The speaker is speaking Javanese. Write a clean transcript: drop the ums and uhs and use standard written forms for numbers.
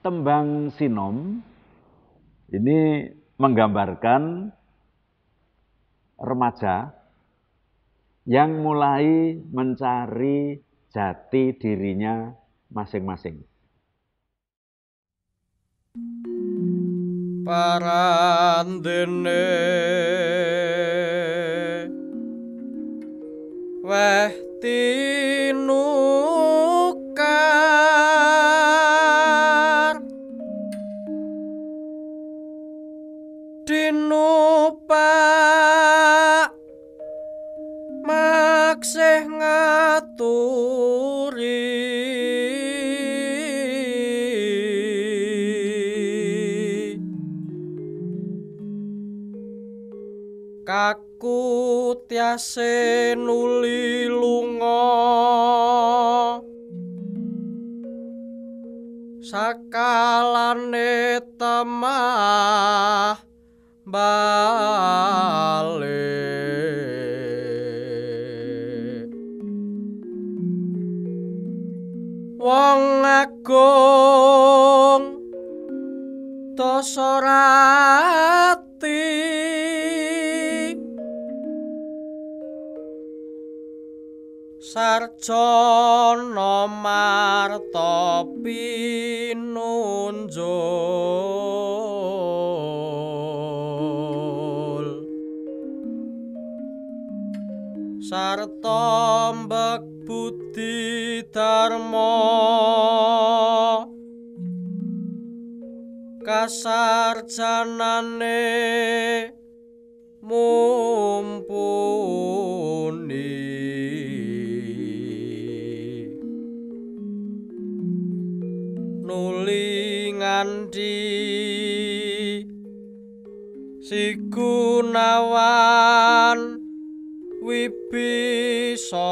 tembang sinom ini menggambarkan remaja yang mulai mencari jati dirinya masing-masing. Parandene weh tinukar dinupak maksih ngaturi kaku tiase nuli lunga sakalane temah balik wong agung Dasarati Sarjana marta pinunjul sarta mbek budi dharma kasarjanane mumpuni nuli nganti si Gunawan Wibisana